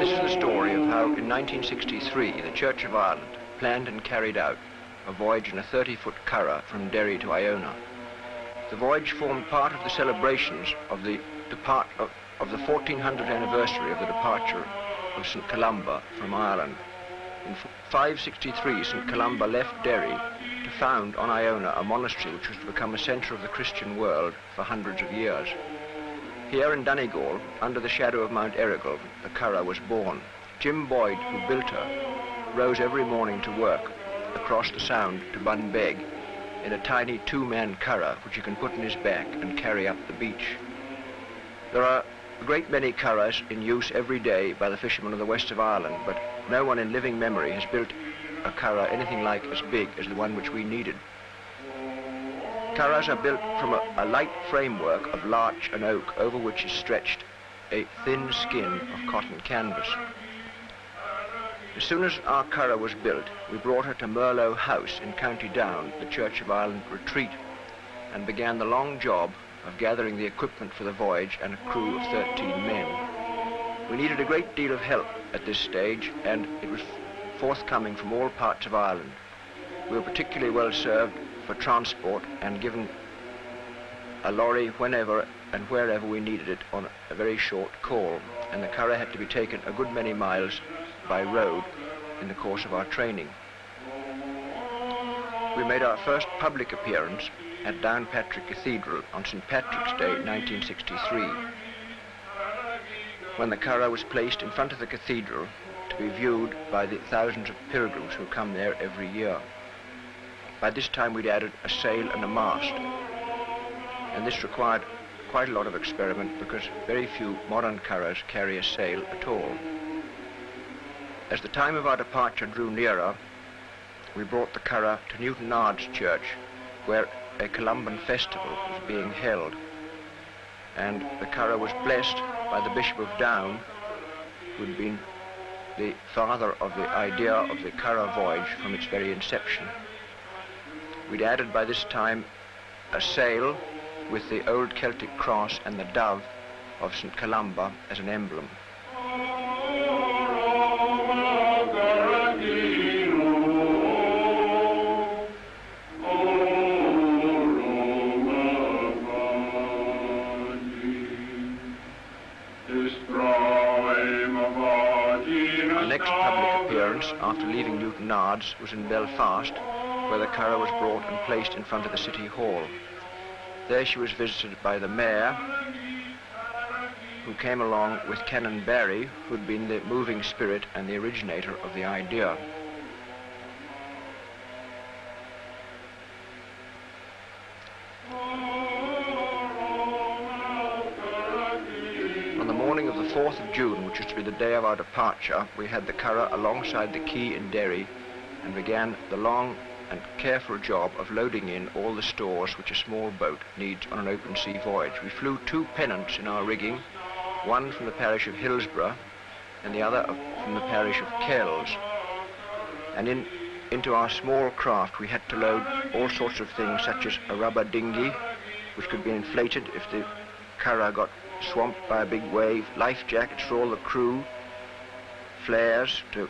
This is the story of how in 1963 the Church of Ireland planned and carried out a voyage in a 30-foot currach from Derry to Iona. The voyage formed part of the celebrations of the 1400th anniversary of the departure of St Columba from Ireland. In 563, St Columba left Derry to found on Iona a monastery which was to become a centre of the Christian world for hundreds of years. Here in Donegal, under the shadow of Mount Errigal, the currach was born. Jim Boyd, who built her, rose every morning to work across the Sound to Bunbeg in a tiny two-man currach which he can put in his back and carry up the beach. There are a great many currachs in use every day by the fishermen of the west of Ireland, but no one in living memory has built a currach anything like as big as the one which we needed. Currachs are built from a light framework of larch and oak over which is stretched a thin skin of cotton canvas. As soon as our currach was built, we brought her to Merlo House in County Down, the Church of Ireland retreat, and began the long job of gathering the equipment for the voyage and a crew of 13 men. We needed a great deal of help at this stage, and it was forthcoming from all parts of Ireland. We were particularly well served for transport and given a lorry whenever and wherever we needed it on a very short call, and the currach had to be taken a good many miles by road in the course of our training. We made our first public appearance at Downpatrick Cathedral on St Patrick's Day 1963, when the currach was placed in front of the cathedral to be viewed by the thousands of pilgrims who come there every year. By this time we'd added a sail and a mast, and this required quite a lot of experiment because very few modern currachs carry a sail at all. As the time of our departure drew nearer, we brought the currach to Newton Ard's church, where a Columban festival was being held, and the currach was blessed by the Bishop of Down, who had been the father of the idea of the currach voyage from its very inception. We'd added by this time a sail with the old Celtic cross and the dove of St Columba as an emblem. The next public appearance after leaving Newton Ard's was in Belfast, where the currach was brought and placed in front of the City Hall. There she was visited by the mayor, who came along with Canon Barry, who'd been the moving spirit and the originator of the idea. On the morning of the 4th of June, which was to be the day of our departure, we had the currach alongside the quay in Derry and began the long and careful job of loading in all the stores which a small boat needs on an open sea voyage. We flew 2 pennants in our rigging, one from the parish of Hillsborough and the other from the parish of Kells. And into our small craft we had to load all sorts of things, such as a rubber dinghy, which could be inflated if the currach got swamped by a big wave, life jackets for all the crew, flares to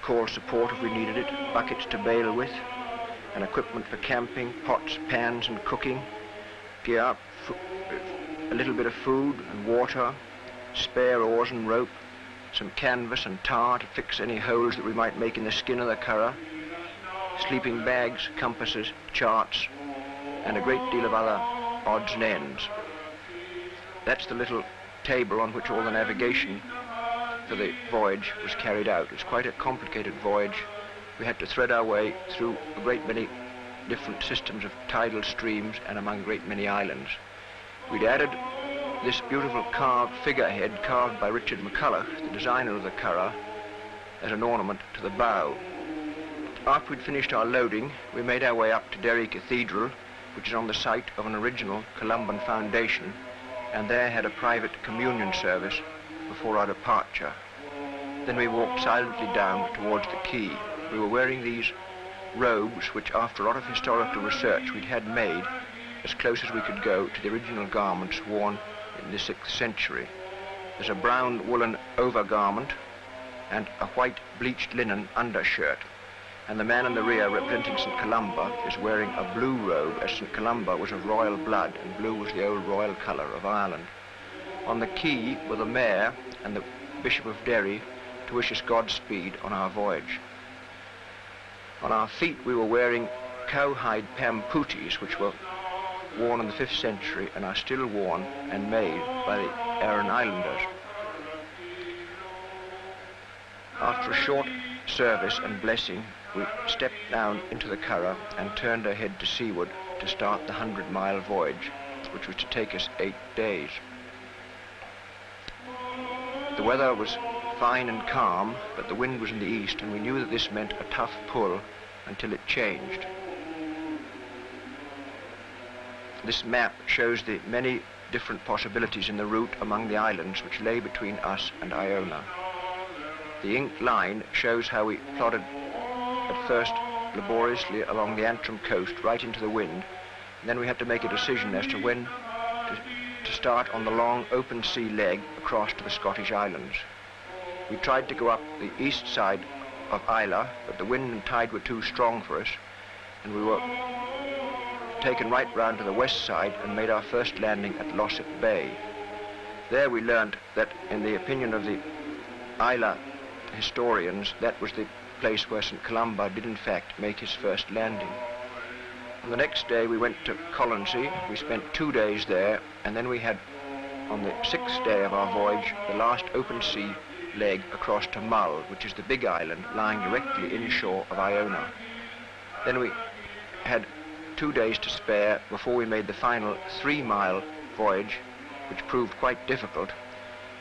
call support if we needed it, buckets to bail with, and equipment for camping, pots, pans and cooking, gear, a little bit of food and water, spare oars and rope, some canvas and tar to fix any holes that we might make in the skin of the currach, sleeping bags, compasses, charts, and a great deal of other odds and ends. That's the little table on which all the navigation for the voyage was carried out. It's quite a complicated voyage. We had to thread our way through a great many different systems of tidal streams and among a great many islands. We'd added this beautiful carved figurehead carved by Richard McCulloch, the designer of the currach, as an ornament to the bow. After we'd finished our loading, we made our way up to Derry Cathedral, which is on the site of an original Columban foundation, and there had a private communion service before our departure. Then we walked silently down towards the quay. We were wearing these robes which, after a lot of historical research, we'd had made as close as we could go to the original garments worn in the 6th century. There's a brown woolen overgarment and a white bleached linen undershirt. And the man in the rear, representing St Columba, is wearing a blue robe, as St Columba was of royal blood, and blue was the old royal colour of Ireland. On the quay were the mayor and the Bishop of Derry to wish us Godspeed on our voyage. On our feet we were wearing cowhide pamputis, which were worn in the 5th century and are still worn and made by the Aran Islanders. After a short service and blessing, we stepped down into the Curragh and turned our head to seaward to start the 100-mile voyage, which was to take us 8 days. The weather was fine and calm, but the wind was in the east, and we knew that this meant a tough pull until it changed. This map shows the many different possibilities in the route among the islands which lay between us and Iona. The inked line shows how we plodded at first laboriously along the Antrim coast right into the wind, and then we had to make a decision as to when to start on the long open sea leg across to the Scottish Islands. We tried to go up the east side of Islay, but the wind and tide were too strong for us, and we were taken right round to the west side and made our first landing at Losset Bay. There we learned that, in the opinion of the Islay historians, that was the place where St Columba did in fact make his first landing. On the next day we went to Colonsay. We spent 2 days there, and then we had, on the 6th day of our voyage, the last open sea leg across to Mull, which is the big island lying directly inshore of Iona. Then we had 2 days to spare before we made the final 3-mile voyage, which proved quite difficult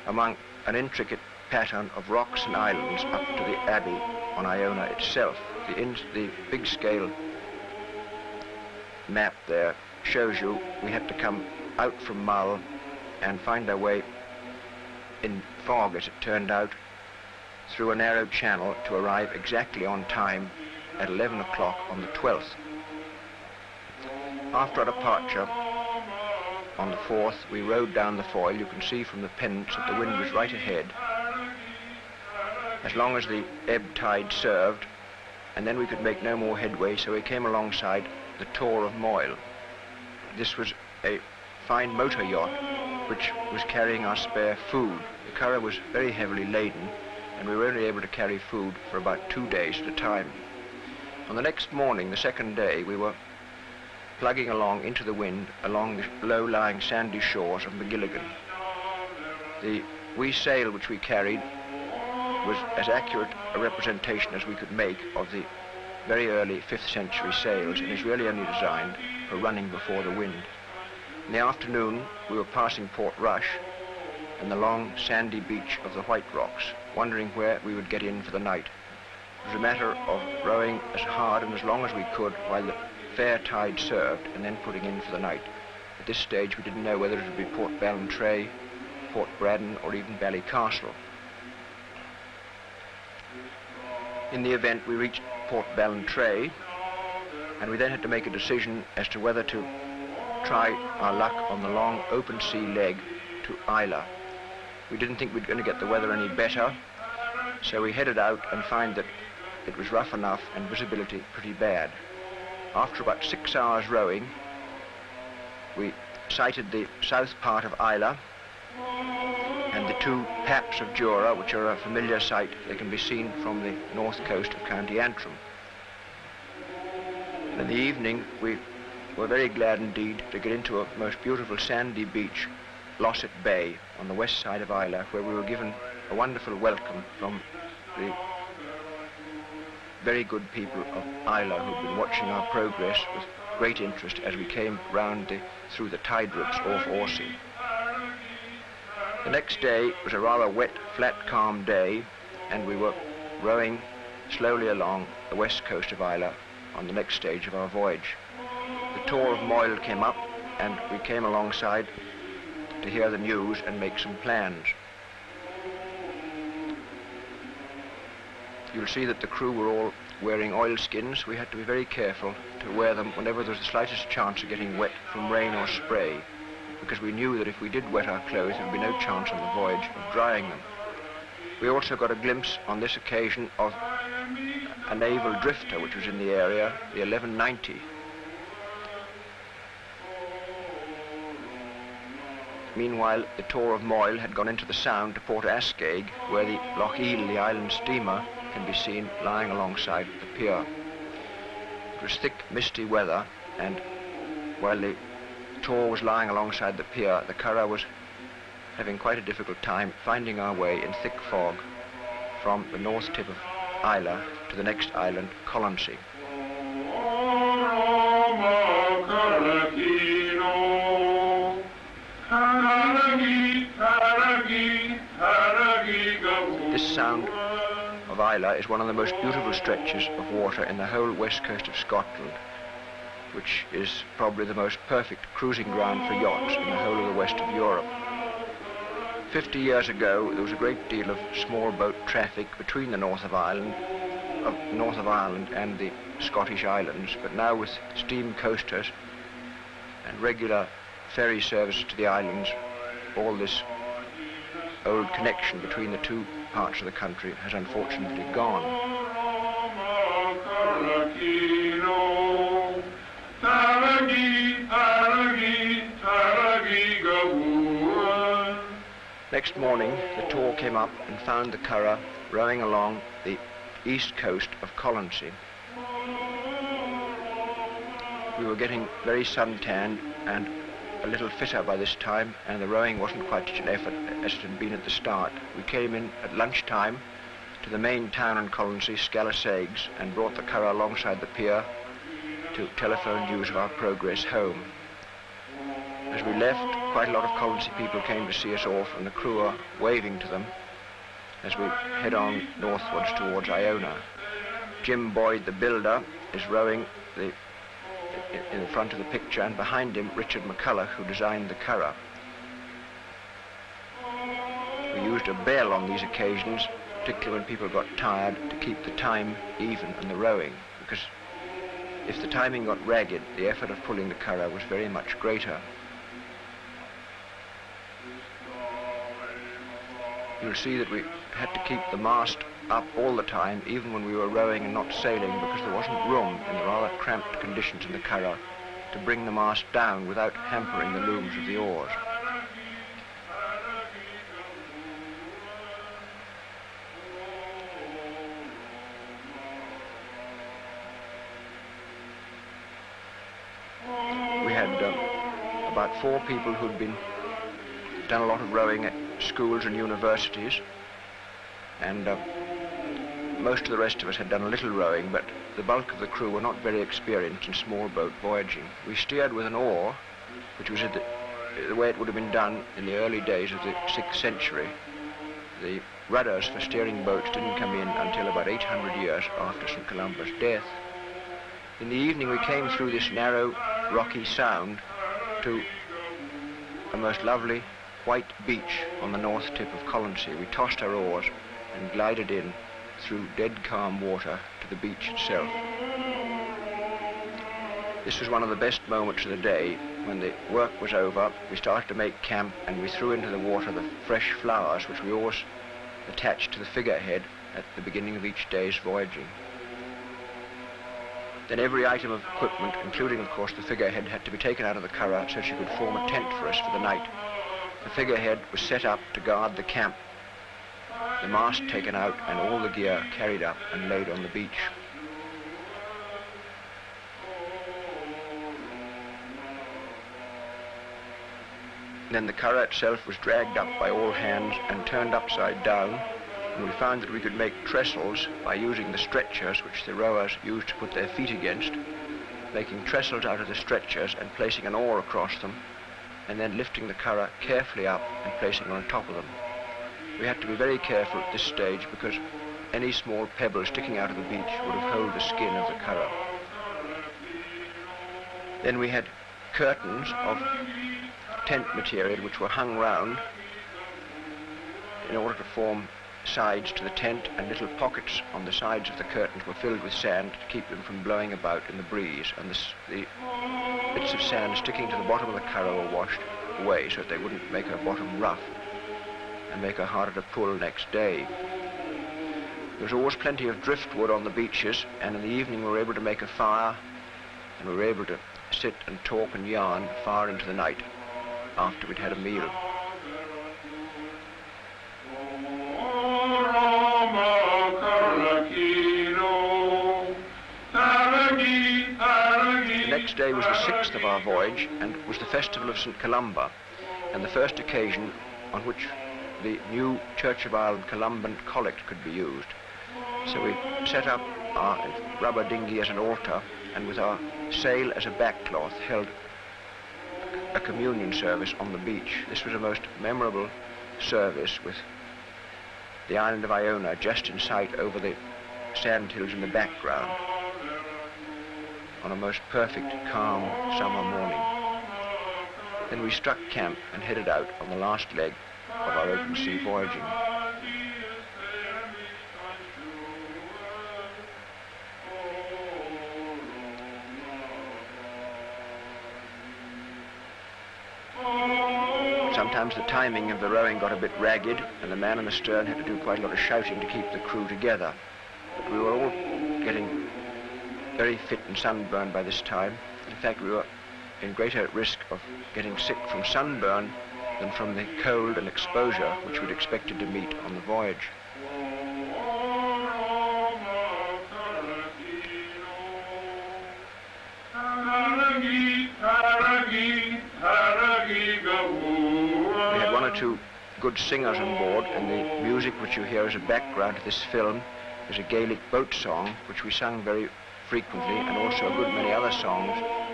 among an intricate pattern of rocks and islands up to the abbey on Iona itself. The big scale map there shows you we had to come out from Mull and find our way in fog, as it turned out, through a narrow channel to arrive exactly on time at 11 o'clock on the 12th. After our departure on the 4th, we rowed down the foil. You can see from the pennants that the wind was right ahead, as long as the ebb tide served, and then we could make no more headway, so we came alongside the Tor of Moyle. This was a fine motor yacht which was carrying our spare food. The Curragh was very heavily laden, and we were only able to carry food for about 2 days at a time. On the next morning, the 2nd day, we were plugging along into the wind along the low-lying sandy shores of McGilligan. The wee sail which we carried was as accurate a representation as we could make of the very early 5th century sails, and is really only designed for running before the wind. In the afternoon, we were passing Port Rush and the long sandy beach of the White Rocks, wondering where we would get in for the night. It was a matter of rowing as hard and as long as we could while the fair tide served, and then putting in for the night. At this stage we didn't know whether it would be Port Ballantrae, Port Braddon, or even Ballycastle. In the event, we reached Port Ballantrae, and we then had to make a decision as to whether to try our luck on the long open sea leg to Islay. We didn't think we'd going to get the weather any better, so we headed out and found that it was rough enough and visibility pretty bad. After about 6 hours rowing, we sighted the south part of Islay and the 2 paps of Jura, which are a familiar sight. They can be seen from the north coast of County Antrim. And in the evening, we were very glad indeed to get into a most beautiful sandy beach, Losset Bay, on the west side of Islay, where we were given a wonderful welcome from the very good people of Islay, who'd been watching our progress with great interest as we came round through the tide roots off Orsay. The next day was a rather wet, flat, calm day, and we were rowing slowly along the west coast of Islay on the next stage of our voyage. The Tor of Moyle came up, and we came alongside to hear the news and make some plans. You'll see that the crew were all wearing oilskins. We had to be very careful to wear them whenever there was the slightest chance of getting wet from rain or spray, because we knew that if we did wet our clothes, there would be no chance on the voyage of drying them. We also got a glimpse on this occasion of a naval drifter which was in the area, the 1190. Meanwhile, the Tor of Moyle had gone into the Sound to Port Ascaig, where the Loch Eel, the island steamer, can be seen lying alongside the pier. It was thick, misty weather, and while the Tor was lying alongside the pier, the Curragh was having quite a difficult time finding our way in thick fog from the north tip of Islay to the next island, Columba. This Sound of Islay is one of the most beautiful stretches of water in the whole west coast of Scotland, which is probably the most perfect cruising ground for yachts in the whole of the west of Europe. 50 years ago, there was a great deal of small boat traffic between the north of Ireland and the Scottish islands, but now with steam coasters and regular ferry service to the islands, all this old connection between the two parts of the country has unfortunately gone. Next morning, the Tor came up and found the Curragh rowing along the east coast of Columba. We were getting very suntanned and a little fitter by this time, and the rowing wasn't quite such an effort as it had been at the start. We came in at lunchtime to the main town in Columba, Scalasaigs, and brought the Curragh alongside the pier to telephone news of our progress home. As we left, quite a lot of Columba people came to see us off, and the crew are waving to them as we head on northwards towards Iona. Jim Boyd, the builder, is rowing in the front of the picture, and behind him Richard McCulloch, who designed the Curragh. We used a bell on these occasions, particularly when people got tired, to keep the time even in the rowing, because if the timing got ragged, the effort of pulling the Curragh was very much greater. You'll see that we had to keep the mast up all the time, even when we were rowing and not sailing, because there wasn't room in the rather cramped conditions in the Curragh to bring the mast down without hampering the looms of the oars. We had about 4 people who'd done a lot of rowing at schools and universities, and most of the rest of us had done a little rowing, but the bulk of the crew were not very experienced in small boat voyaging. We steered with an oar, which was the way it would have been done in the early days of the 6th century. The rudders for steering boats didn't come in until about 800 years after St Columba's death. In the evening we came through this narrow, rocky sound to a most lovely white beach on the north tip of Columba. We tossed our oars and glided in through dead calm water to the beach itself. This was one of the best moments of the day. When the work was over, we started to make camp, and we threw into the water the fresh flowers which we always attached to the figurehead at the beginning of each day's voyaging. Then every item of equipment, including of course the figurehead, had to be taken out of the Curragh so she could form a tent for us for the night. The figurehead was set up to guard the camp, the mast taken out, and all the gear carried up and laid on the beach. Then the Curragh itself was dragged up by all hands and turned upside down, and we found that we could make trestles by using the stretchers which the rowers used to put their feet against, making trestles out of the stretchers and placing an oar across them, and then lifting the Curragh carefully up and placing it on top of them. We had to be very careful at this stage, because any small pebble sticking out of the beach would have holed the skin of the Curragh. Then we had curtains of tent material which were hung round in order to form sides to the tent, and little pockets on the sides of the curtains were filled with sand to keep them from blowing about in the breeze, and the bits of sand sticking to the bottom of the Curragh were washed away so that they wouldn't make her bottom rough. and make her harder to pull next day. There was always plenty of driftwood on the beaches, and in the evening we were able to make a fire, and we were able to sit and talk and yarn far into the night after we'd had a meal. The next day was the 6th of our voyage, and it was the festival of St Columba, and the first occasion on which the new Church of Ireland Columban collect could be used. So we set up our rubber dinghy as an altar, and with our sail as a backcloth held a communion service on the beach. This was a most memorable service, with the island of Iona just in sight over the sandhills in the background, on a most perfect, calm summer morning. Then we struck camp and headed out on the last leg of our open sea voyaging. Sometimes the timing of the rowing got a bit ragged, and the man in the stern had to do quite a lot of shouting to keep the crew together. But we were all getting very fit and sunburned by this time. In fact, we were in greater risk of getting sick from sunburn than from the cold and exposure which we'd expected to meet on the voyage. We had one or two good singers on board, and the music which you hear as a background to this film is a Gaelic boat song which we sung very frequently, and also a good many other songs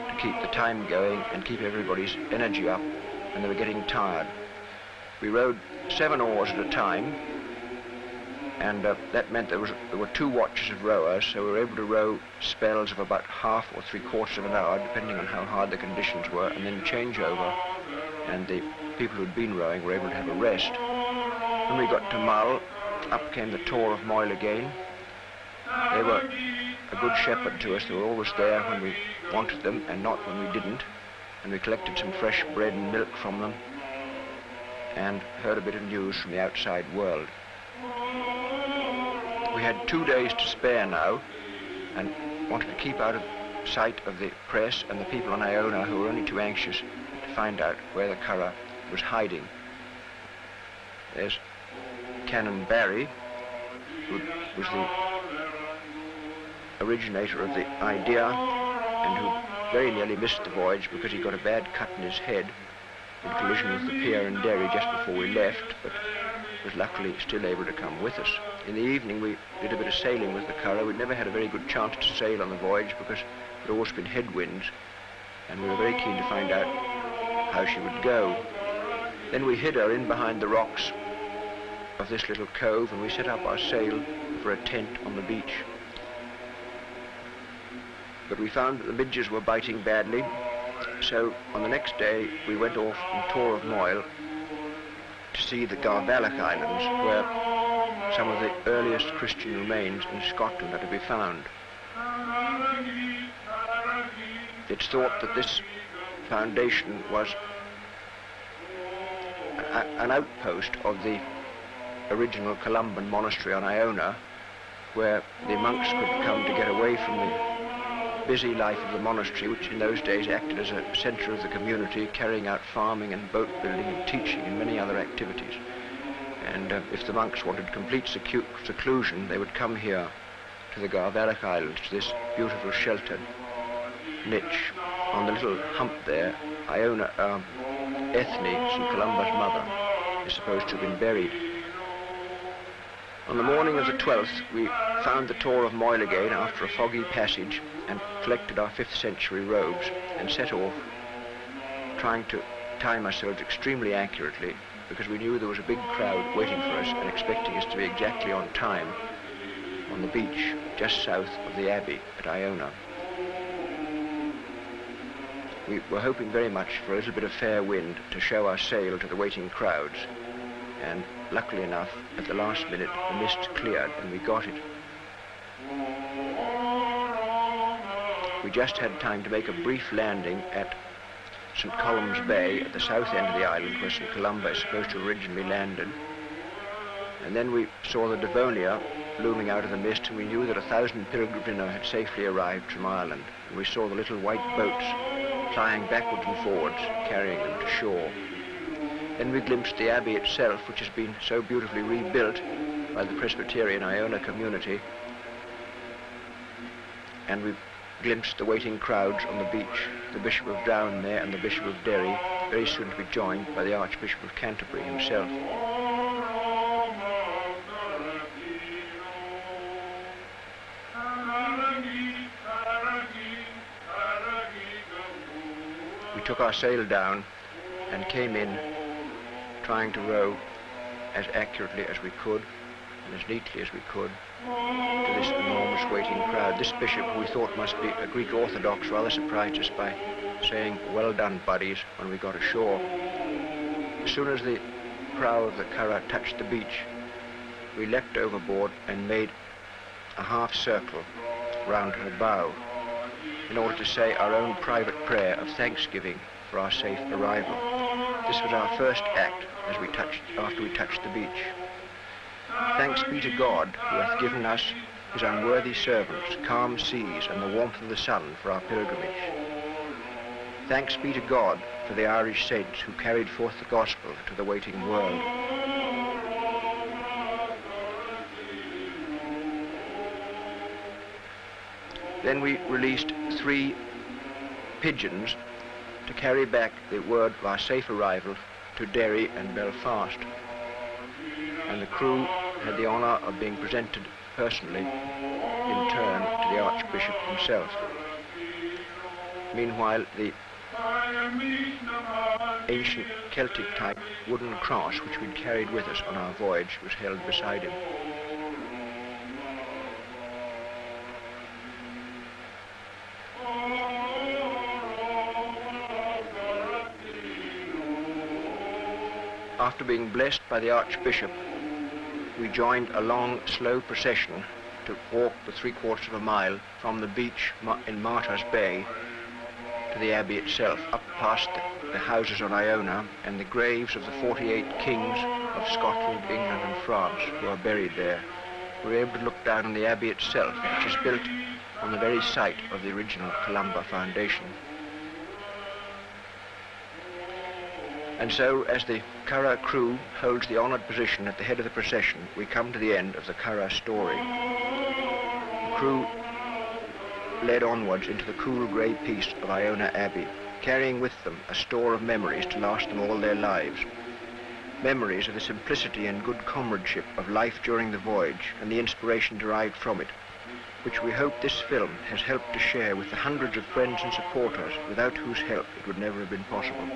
to keep the time going and keep everybody's energy up when they were getting tired. We rowed 7 oars at a time, and that meant there were 2 watches of rowers, so we were able to row spells of about half or 3/4 of an hour, depending on how hard the conditions were, and then change over, and the people who'd been rowing were able to have a rest. When we got to Mull, up came the Tor of Moyle again. They were a good shepherd to us. They were always there when we wanted them and not when we didn't, and we collected some fresh bread and milk from them and heard a bit of news from the outside world. We had 2 days to spare now, and wanted to keep out of sight of the press and the people on Iona, who were only too anxious to find out where the Curragh was hiding. There's Canon Barry, who was the originator of the idea and who very nearly missed the voyage because he got a bad cut in his head in collision with the pier in Derry just before we left, but was luckily still able to come with us. In the evening we did a bit of sailing with the Curragh. We'd never had a very good chance to sail on the voyage because there'd always been headwinds, and we were very keen to find out how she would go. Then we hid her in behind the rocks of this little cove, and we set up our sail for a tent on the beach. But we found that the midges were biting badly, so on the next day we went off in Tor of Moyle to see the Garvalach Islands, where some of the earliest Christian remains in Scotland are to be found. It's thought that this foundation was an outpost of the original Columban monastery on Iona, where the monks could come to get away from the busy life of the monastery, which in those days acted as a centre of the community, carrying out farming and boat building and teaching and many other activities. And if the monks wanted complete seclusion, they would come here to the Garvalach Islands, to this beautiful sheltered niche. On the little hump there, Iona, Ethne, St Columba's mother, is supposed to have been buried. On the morning of the 12th, we found the Tor of Moyle again after a foggy passage, and collected our 5th century robes and set off, trying to time ourselves extremely accurately, because we knew there was a big crowd waiting for us and expecting us to be exactly on time on the beach just south of the Abbey at Iona. We were hoping very much for a little bit of fair wind to show our sail to the waiting crowds, and luckily enough, at the last minute, the mist cleared and we got it. We just had time to make a brief landing at St Columba's Bay at the south end of the island, where St Columba is supposed to have originally landed, And then we saw the Devonia looming out of the mist, and we knew that 1,000 pilgrims had safely arrived from Ireland. And we saw the little white boats plying backwards and forwards, carrying them to shore. Then we glimpsed the abbey itself, which has been so beautifully rebuilt by the Presbyterian Iona community. And we glimpsed the waiting crowds on the beach, the Bishop of Down there and the Bishop of Derry, very soon to be joined by the Archbishop of Canterbury himself. We took our sail down and came in, trying to row as accurately as we could and as neatly as we could to this enormous waiting crowd. This bishop, who we thought must be a Greek Orthodox, rather surprised us by saying, "Well done, buddies," when we got ashore. As soon as the prow of the currach touched the beach, we leapt overboard and made a half circle round her bow in order to say our own private prayer of thanksgiving for our safe arrival. This was our first act after we touched the beach. Thanks be to God, who hath given us his unworthy servants calm seas and the warmth of the sun for our pilgrimage. Thanks be to God for the Irish saints who carried forth the gospel to the waiting world. Then we released 3 pigeons to carry back the word of our safe arrival to Derry and Belfast. And the crew had the honour of being presented personally in turn to the Archbishop himself. Meanwhile, the ancient Celtic type wooden cross which we'd carried with us on our voyage was held beside him. After being blessed by the Archbishop, we joined a long, slow procession to walk the 3/4 of a mile from the beach in Martyr's Bay to the abbey itself, up past the houses on Iona and the graves of the 48 kings of Scotland, England and France who are buried there. We were able to look down on the abbey itself, which is built on the very site of the original Columba foundation. And so, as the Curragh crew holds the honoured position at the head of the procession, we come to the end of the Curragh story. The crew led onwards into the cool grey peace of Iona Abbey, carrying with them a store of memories to last them all their lives. Memories of the simplicity and good comradeship of life during the voyage and the inspiration derived from it, which we hope this film has helped to share with the hundreds of friends and supporters without whose help it would never have been possible.